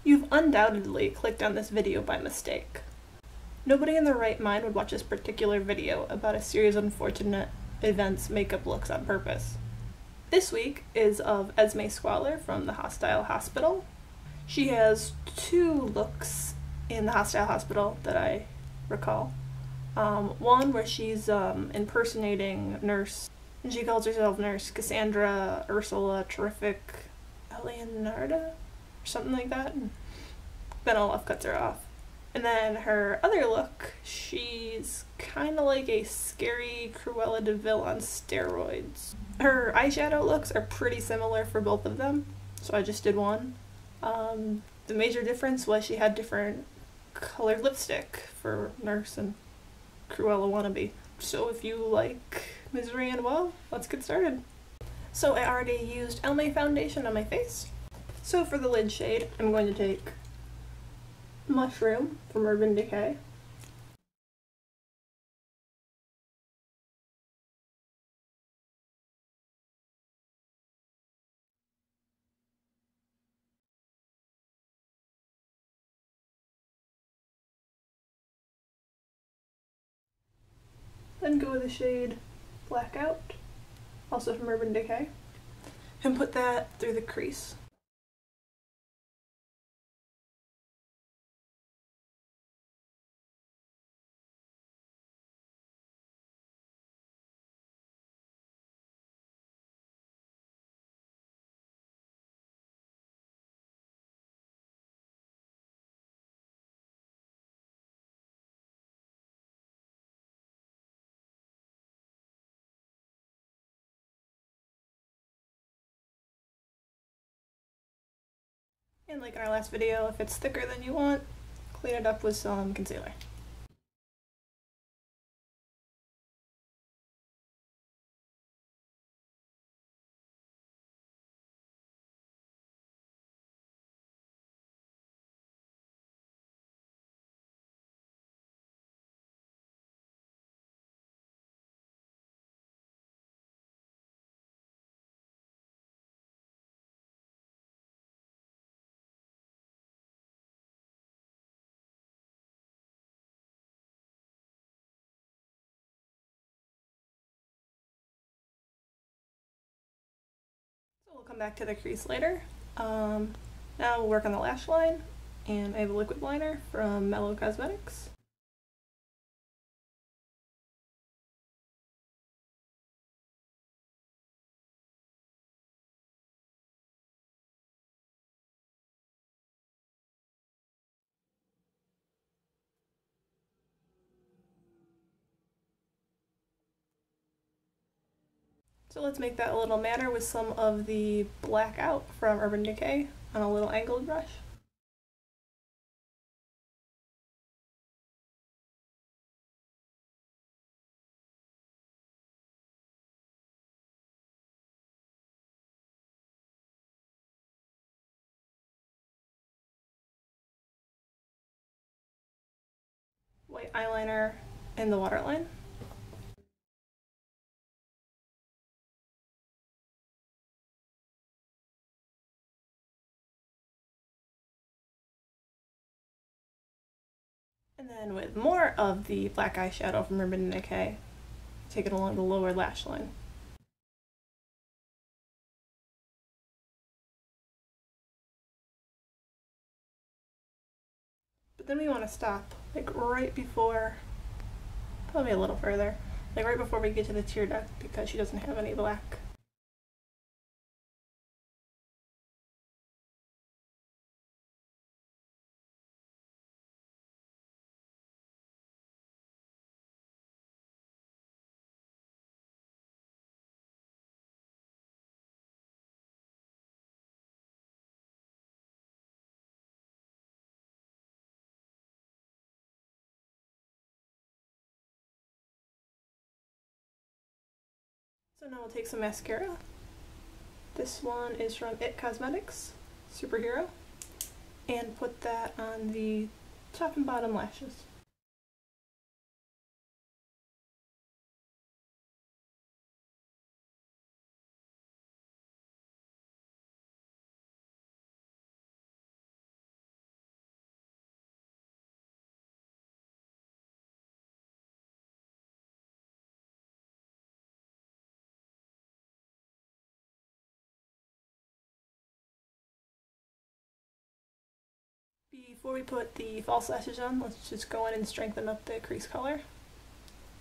You've undoubtedly clicked on this video by mistake. Nobody in their right mind would watch this particular video about a series of unfortunate events makeup looks on purpose. This week is of Esme Squalor from the Hostile Hospital. She has two looks in the Hostile Hospital that I recall. One where she's impersonating Nurse, and she calls herself Nurse Cassandra Ursula Terrific Leonarda, or something like that, and then Olaf cuts her off. And then her other look, she's kind of like a scary Cruella de Vil on steroids. Her eyeshadow looks are pretty similar for both of them, so I just did one. The major difference was she had different colored lipstick for Nurse and Cruella wannabe. So if you like misery and woe, let's get started. So I already used Almay foundation on my face. So for the lid shade, I'm going to take Mushroom from Urban Decay. Then go with the shade Blackout, also from Urban Decay, and put that through the crease. And like in our last video, if it's thicker than you want, clean it up with some concealer. So we'll come back to the crease later. Now we'll work on the lash line, and I have a liquid liner from Mellow Cosmetics. So let's make that a little matter with some of the Blackout from Urban Decay on a little angled brush. White eyeliner in the waterline. And then with more of the black eyeshadow from Urban Decay, take it along the lower lash line. But then we want to stop like right before, probably a little further, like right before we get to the tear duct, because she doesn't have any black. So now we'll take some mascara. This one is from It Cosmetics, Superhero, and put that on the top and bottom lashes. Before we put the false lashes on, let's just go in and strengthen up the crease color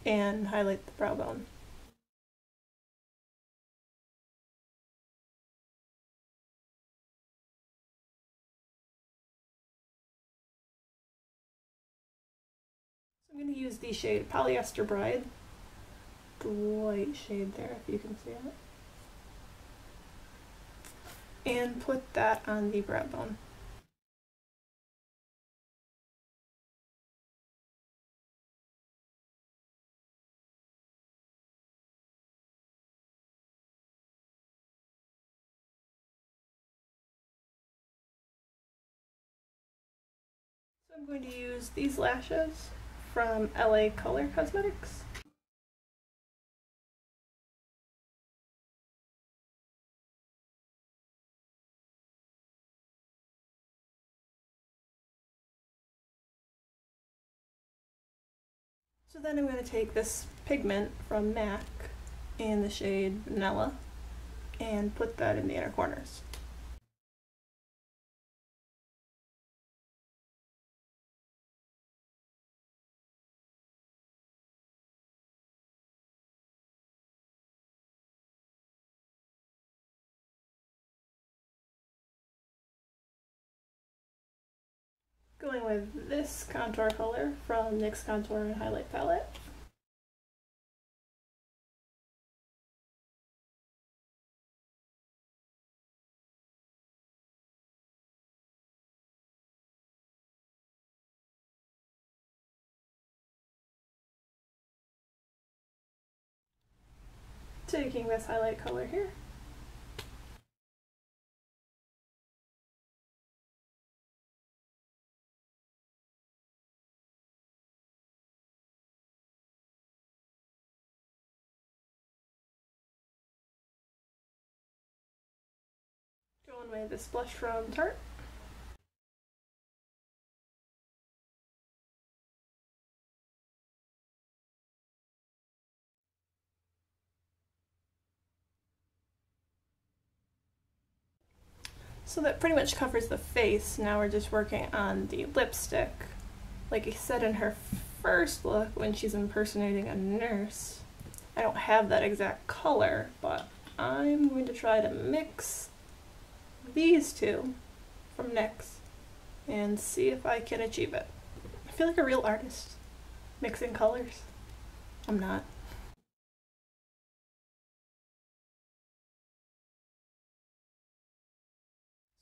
and highlight the brow bone. So I'm going to use the shade Polyester Bride, the light shade there if you can see it, and put that on the brow bone. So I'm going to use these lashes from LA Color Cosmetics. So then I'm going to take this pigment from MAC in the shade Vanilla and put that in the inner corners. Going with this contour color from NYX Contour and Highlight Palette. Taking this highlight color here. Going with this blush from Tarte. So that pretty much covers the face. Now we're just working on the lipstick. Like I said in her first look when she's impersonating a nurse, I don't have that exact color, but I'm going to try to mix these two from NYX and see if I can achieve it. I feel like a real artist mixing colors. I'm not.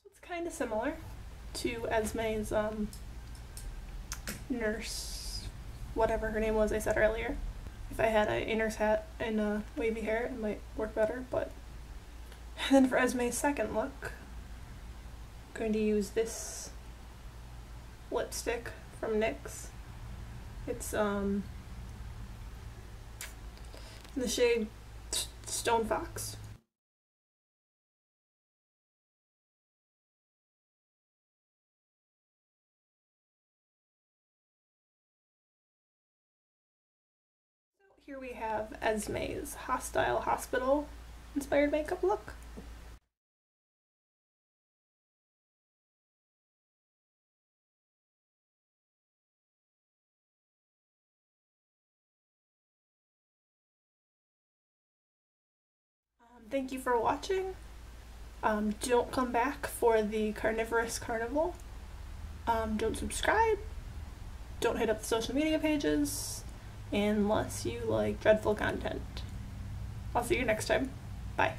So it's kind of similar to Esme's nurse, whatever her name was I said earlier. If I had a nurse hat and wavy hair, it might work better, but... And then for Esme's second look, I'm going to use this lipstick from NYX. It's in the shade Stone Fox. So here we have Esme's Hostile Hospital inspired makeup look. Thank you for watching. Don't come back for the Carnivorous Carnival. Don't subscribe. Don't hit up the social media pages unless you like dreadful content. I'll see you next time. Bye.